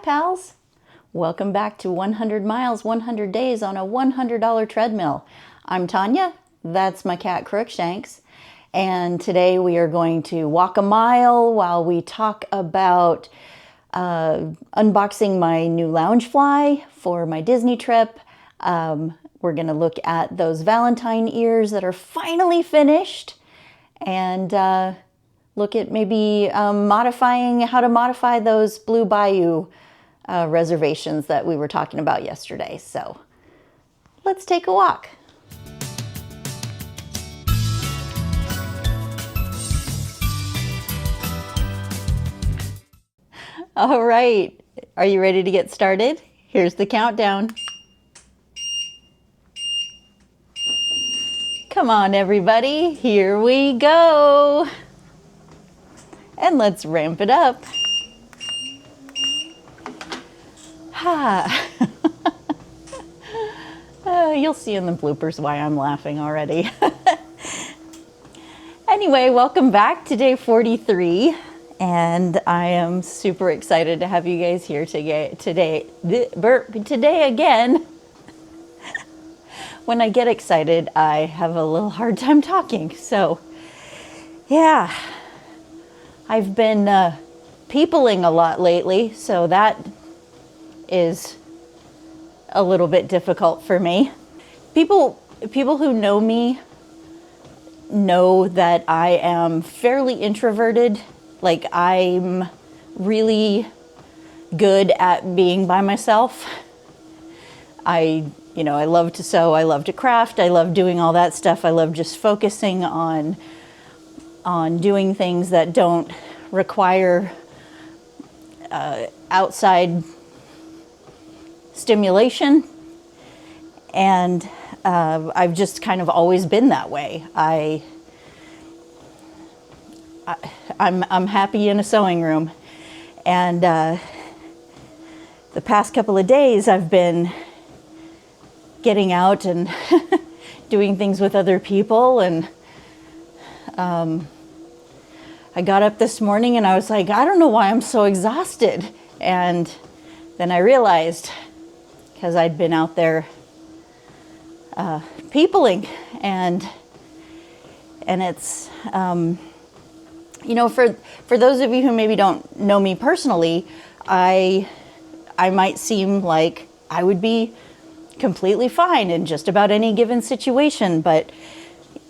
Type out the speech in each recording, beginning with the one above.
pals. Welcome back to 100 miles, 100 days on a $100 treadmill. I'm Tanya, that's my cat Crookshanks, and today we are going to walk a mile while we talk about unboxing my new Loungefly for my Disney trip. We're going to look at those Valentine ears that are finally finished and look at maybe how to modify those Blue Bayou reservations that we were talking about yesterday. So let's take a walk. All right, are you ready to get started? Here's the countdown. Come on, everybody, here we go. And let's ramp it up. You'll see in the bloopers why I'm laughing already. Anyway, welcome back to day 43. And I am super excited to have you guys here today again. When I get excited, I have a little hard time talking. So, yeah. I've been peopling a lot lately, so that is a little bit difficult for me. People who know me know that I am fairly introverted. Like, I'm really good at being by myself. I love to sew, I love to craft, I love doing all that stuff. I love just focusing on doing things that don't require outside stimulation, and I've just kind of always been that way. I'm happy in a sewing room, and the past couple of days I've been getting out and doing things with other people, and I got up this morning and I was like, I don't know why I'm so exhausted. And then I realized, because I'd been out there peopling, and it's, for those of you who maybe don't know me personally, I might seem like I would be completely fine in just about any given situation. But,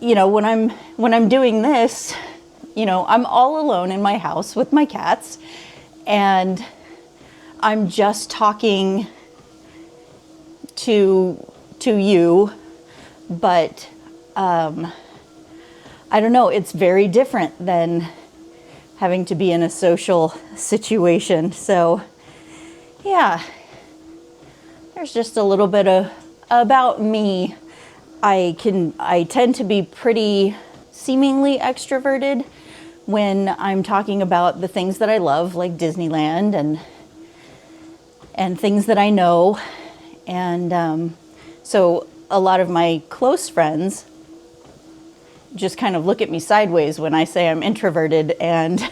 when I'm doing this, I'm all alone in my house with my cats, and I'm just talking to you, but I don't know, it's very different than having to be in a social situation. So yeah, there's just a little bit about me. I tend to be pretty seemingly extroverted when I'm talking about the things that I love, like Disneyland and things that I know. And so a lot of my close friends just kind of look at me sideways when I say I'm introverted, and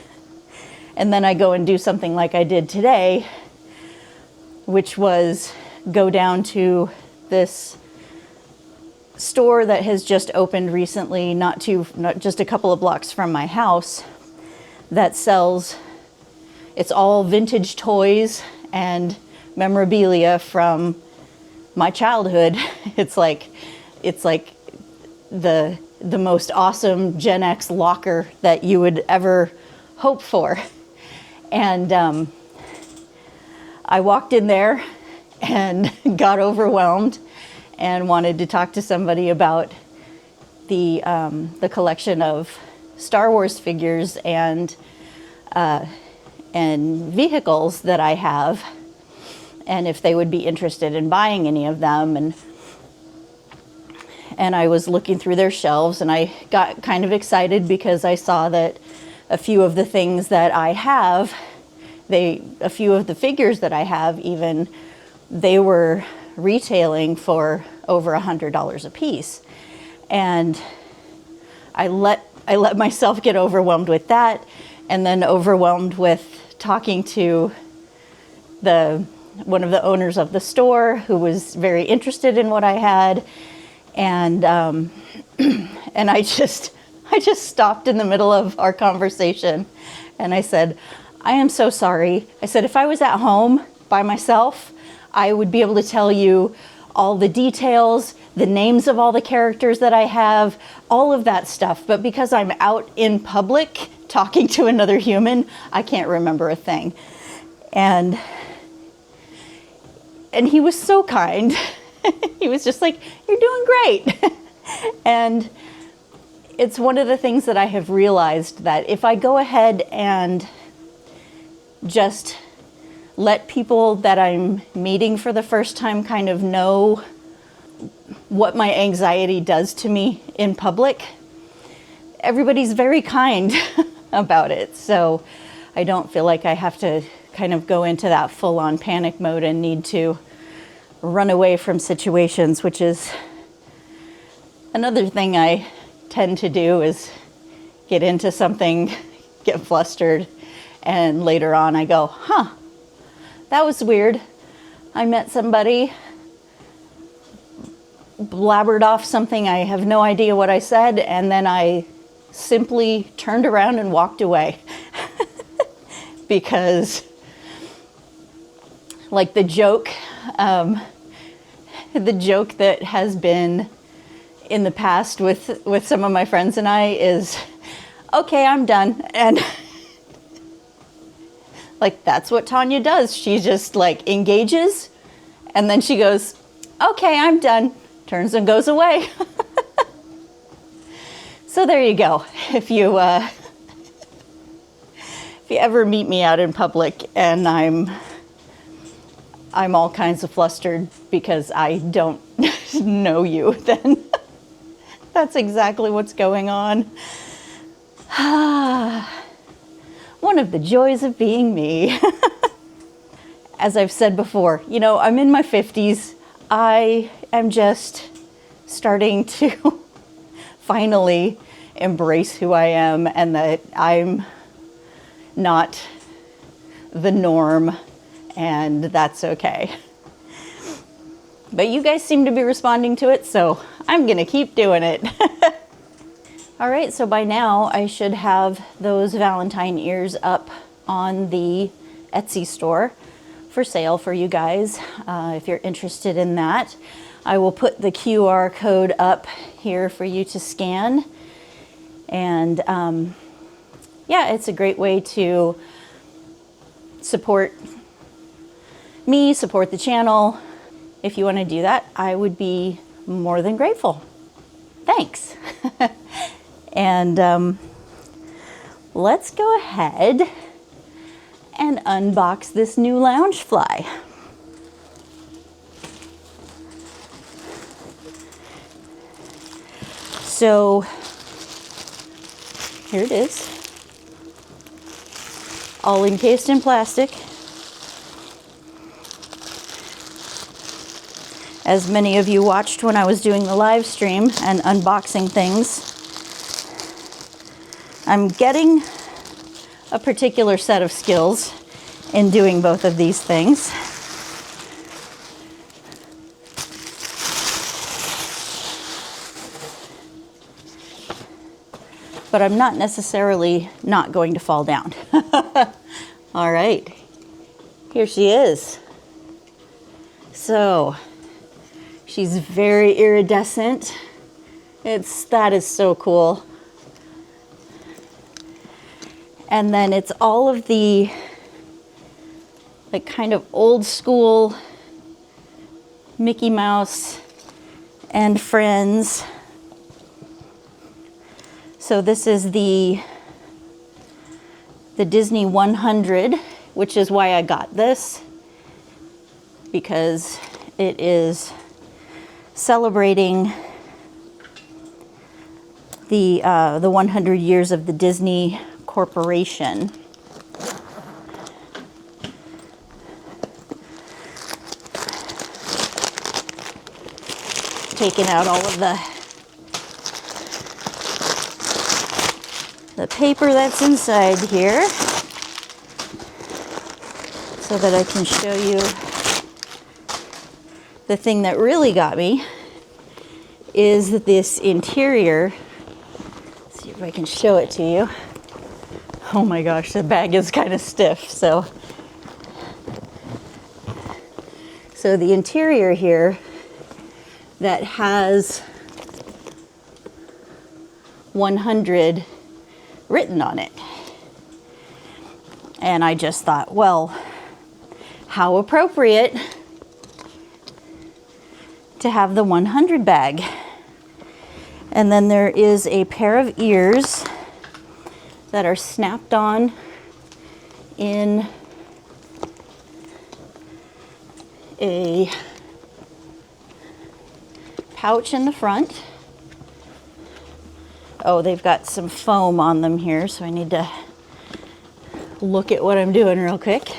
then I go and do something like I did today, which was go down to this store that has just opened recently, not just a couple of blocks from my house, that sells, it's all vintage toys and memorabilia from my childhood. It's like the most awesome Gen X locker that you would ever hope for. And I walked in there and got overwhelmed and wanted to talk to somebody about the collection of Star Wars figures and vehicles that I have, and if they would be interested in buying any of them. And I was looking through their shelves, and I got kind of excited because I saw that a few of the things that I have, a few of the figures that I have even, they were retailing for over $100 a piece. And I let myself get overwhelmed with that, and then overwhelmed with talking to one of the owners of the store who was very interested in what I had. And and I just stopped in the middle of our conversation and I said, I am so sorry. I said, if I was at home by myself, I would be able to tell you all the details, the names of all the characters that I have, all of that stuff. But because I'm out in public talking to another human, I can't remember a thing. And he was so kind. He was just like, you're doing great. And it's one of the things that I have realized, that if I go ahead and just let people that I'm meeting for the first time kind of know what my anxiety does to me in public, everybody's very kind about it. So I don't feel like I have to kind of go into that full-on panic mode and need to run away from situations, which is another thing I tend to do, is get into something, get flustered, and later on I go, that was weird. I met somebody, blabbered off something, I have no idea what I said, and then I simply turned around and walked away. Because, like the joke that has been in the past with some of my friends and I is, okay, I'm done. And like, that's what Tanya does. She just like engages and then she goes, okay, I'm done. Turns and goes away. So there you go. If you ever meet me out in public and I'm all kinds of flustered because I don't know you, then that's exactly what's going on. One of the joys of being me. As I've said before, I'm in my 50s. I am just starting to finally embrace who I am, and that I'm not the norm, and that's okay. But you guys seem to be responding to it, so I'm gonna keep doing it. All right, so by now I should have those Valentine ears up on the Etsy store for sale for you guys. If you're interested in that, I will put the QR code up here for you to scan. And yeah, it's a great way to support me, support the channel. If you want to do that, I would be more than grateful. Thanks. And let's go ahead and unbox this new Loungefly. So here it is, all encased in plastic. As many of you watched when I was doing the live stream and unboxing things, I'm getting a particular set of skills in doing both of these things. But I'm not necessarily not going to fall down. All right, here she is. So she's very iridescent. That is so cool. And then it's all of the like kind of old school Mickey Mouse and Friends. So this is the Disney 100, which is why I got this, because it is celebrating the 100 years of the Disney Corporation. Taking out all of the paper that's inside here. So so that I can show you the thing that really got me is this interior. Let's see if I can show it to you. Oh my gosh, the bag is kind of stiff. So the interior here that has 100 written on it. And I just thought, well, how appropriate to have the 100 bag. And then there is a pair of ears that are snapped on in a pouch in the front. Oh, they've got some foam on them here, so I need to look at what I'm doing real quick.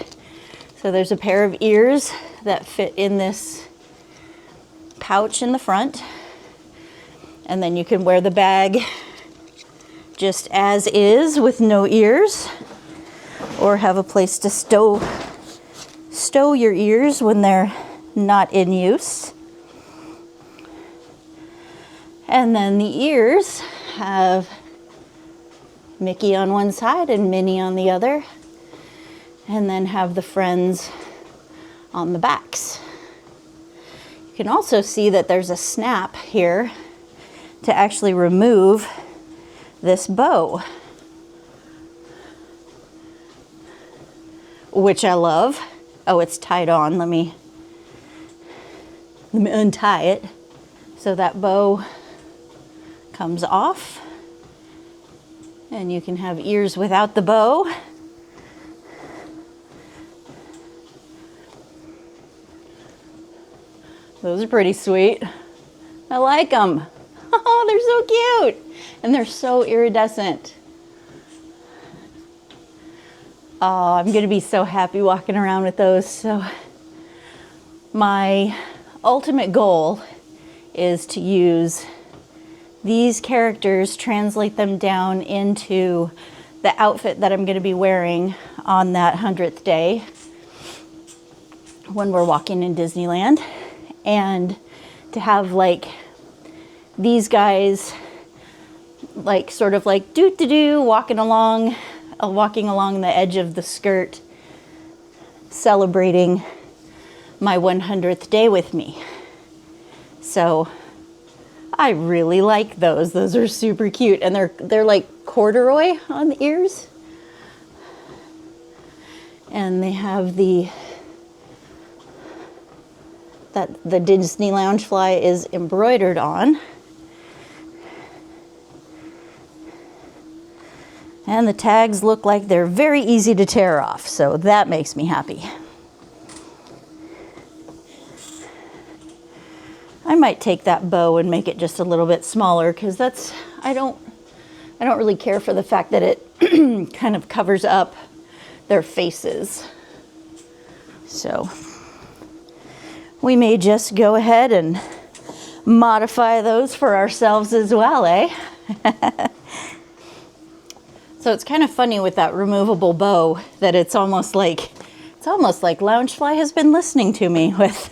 So there's a pair of ears that fit in this pouch in the front, and then you can wear the bag just as is with no ears, or have a place to stow your ears when they're not in use. And then the ears have Mickey on one side and Minnie on the other, and then have the friends on the backs. You can also see that there's a snap here to actually remove this bow, which I love. Oh, it's tied on. Let me untie it. So that bow comes off, and you can have ears without the bow. Those are pretty sweet. I like them. Oh, they're so cute. And they're so iridescent. Oh, I'm gonna be so happy walking around with those. So my ultimate goal is to use these characters, translate them down into the outfit that I'm gonna be wearing on that 100th day when we're walking in Disneyland. And to have like these guys like sort of like doo-doo-doo walking along the edge of the skirt, celebrating my 100th day with me. So I really like those. Those are super cute, and they're like corduroy on the ears. And they have the Disney Loungefly is embroidered on. And the tags look like they're very easy to tear off, so that makes me happy. I might take that bow and make it just a little bit smaller, because I don't really care for the fact that it kind of covers up their faces. So we may just go ahead and modify those for ourselves as well, eh? So it's kind of funny with that removable bow that it's almost like Loungefly has been listening to me with.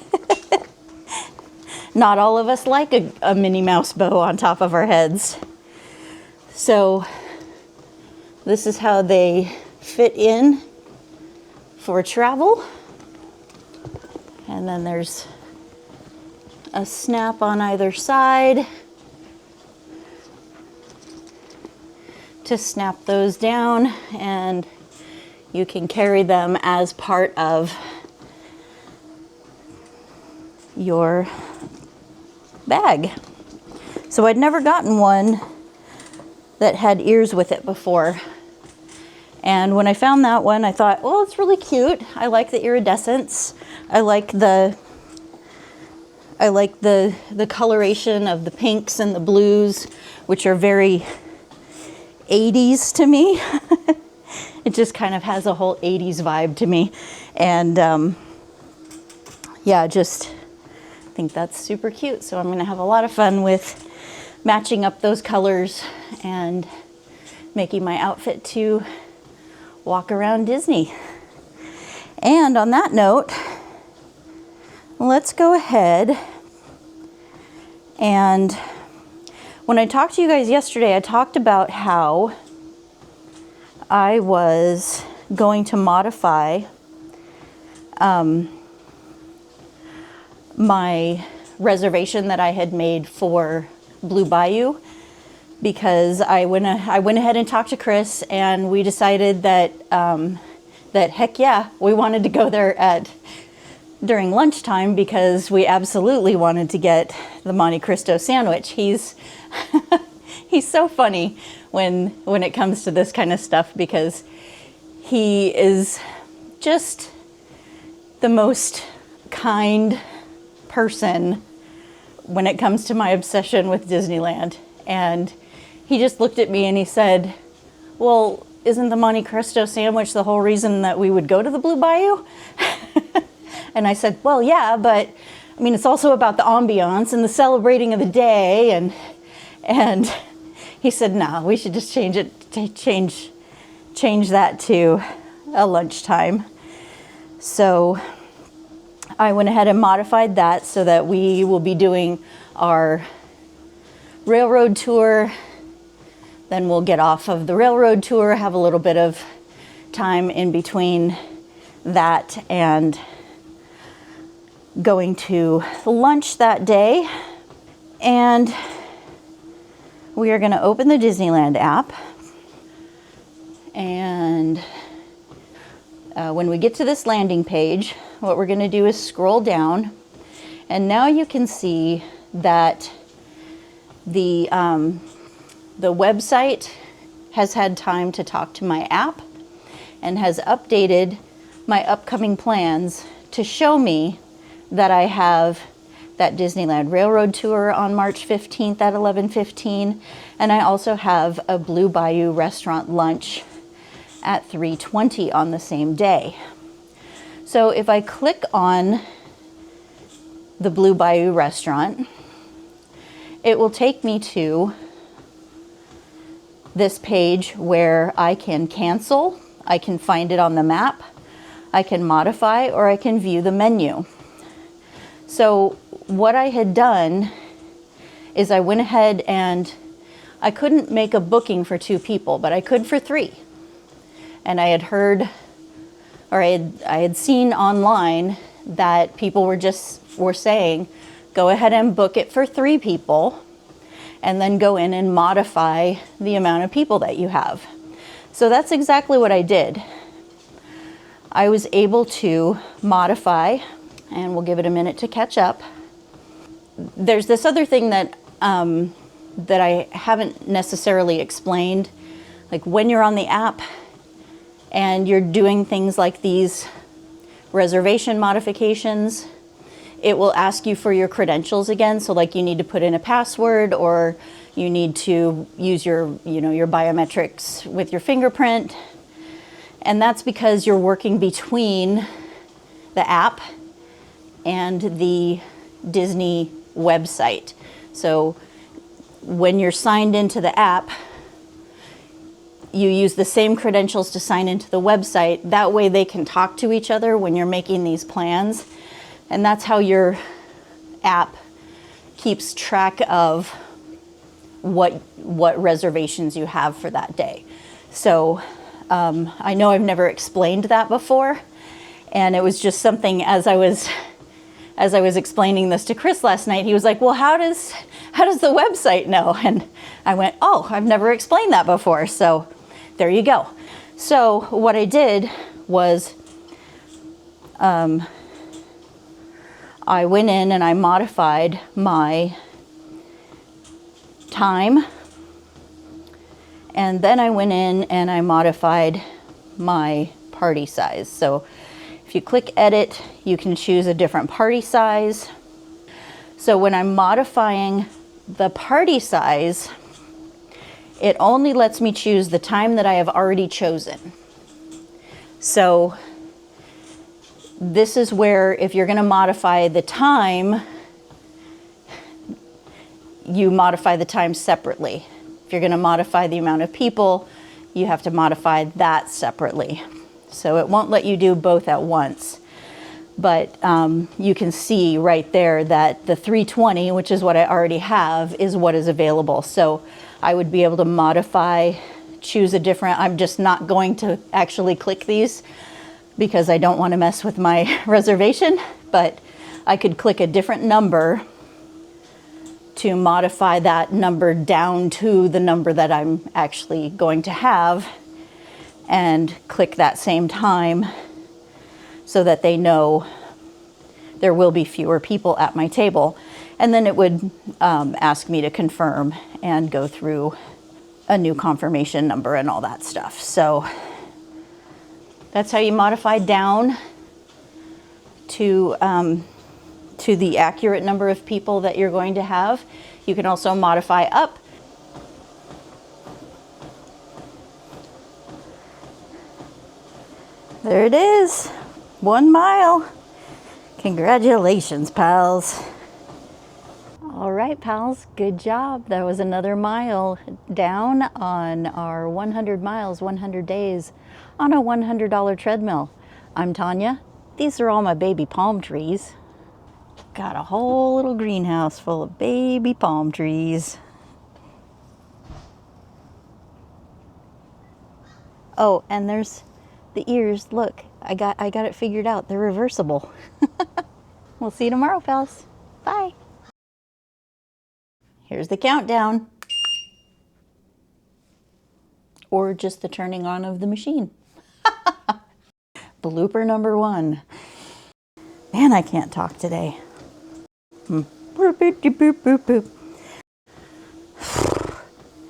Not all of us like a Minnie Mouse bow on top of our heads. So this is how they fit in for travel. And then there's a snap on either side to snap those down, and you can carry them as part of your bag. So I'd never gotten one that had ears with it before. And when I found that one, I thought, well, it's really cute. I like the iridescence. I like the coloration of the pinks and the blues, which are very 80s to me. It just kind of has a whole 80s vibe to me. And yeah, just think that's super cute. So I'm gonna have a lot of fun with matching up those colors and making my outfit to walk around Disney. And on that note, let's go ahead and when I talked to you guys yesterday, I talked about how I was going to modify my reservation that I had made for Blue Bayou, because I went ahead and talked to Chris, and we decided that that heck yeah, we wanted to go there during lunchtime, because we absolutely wanted to get the Monte Cristo sandwich. He's he's so funny when it comes to this kind of stuff, because he is just the most kind person when it comes to my obsession with Disneyland. And he just looked at me and he said, well, isn't the Monte Cristo sandwich the whole reason that we would go to the Blue Bayou? And I said, well, yeah, but I mean, it's also about the ambiance and the celebrating of the day. And he said, no, we should just change that to a lunchtime. So I went ahead and modified that so that we will be doing our railroad tour. Then we'll get off of the railroad tour, have a little bit of time in between that and going to lunch that day. And we are going to open the Disneyland app. And when we get to this landing page, what we're going to do is scroll down. And now you can see that the website has had time to talk to my app and has updated my upcoming plans to show me that I have that Disneyland Railroad tour on March 15th at 11:15, and I also have a Blue Bayou restaurant lunch at 3:20 on the same day. So if I click on the Blue Bayou restaurant, it will take me to this page where I can cancel, I can find it on the map, I can modify, or I can view the menu. So what I had done is I went ahead and I couldn't make a booking for 2 people, but I could for 3. And I had heard, or I had seen online that people were saying, go ahead and book it for 3 people and then go in and modify the amount of people that you have. So that's exactly what I did. I was able to modify, and we'll give it a minute to catch up. There's this other thing that I haven't necessarily explained. Like when you're on the app and you're doing things like these reservation modifications, it will ask you for your credentials again. So like you need to put in a password, or you need to use your biometrics with your fingerprint. And that's because you're working between the app and the Disney website. So when you're signed into the app, you use the same credentials to sign into the website. That way they can talk to each other when you're making these plans. And that's how your app keeps track of what reservations you have for that day. So I know I've never explained that before, and it was just something as I was explaining this to Chris last night, he was like, well, how does the website know? And I went, oh, I've never explained that before. So there you go. So what I did was I went in and I modified my time, and then I went in and I modified my party size. So if you click edit, you can choose a different party size. So when I'm modifying the party size, it only lets me choose the time that I have already chosen. So this is where if you're going to modify the time, you modify the time separately. If you're going to modify the amount of people, you have to modify that separately. So it won't let you do both at once. But you can see right there that the 320, which is what I already have, is what is available. So I would be able to modify, choose a different, I'm just not going to actually click these because I don't want to mess with my reservation, but I could click a different number to modify that number down to the number that I'm actually going to have, and click that same time so that they know there will be fewer people at my table. And then it would ask me to confirm and go through a new confirmation number and all that stuff. So that's how you modify down to the accurate number of people that you're going to have. You can also modify up. There it is, 1 mile. Congratulations, pals. All right, pals, good job. That was another mile down on our 100 miles, 100 days on a $100 treadmill. I'm Tanya. These are all my baby palm trees. Got a whole little greenhouse full of baby palm trees. Oh, and there's the ears. Look, I got it figured out. They're reversible. We'll see you tomorrow, pals. Bye. Here's the countdown. Or just the turning on of the machine. Blooper number 1. Man, I can't talk today. Boop, boop, boop, boop, boop.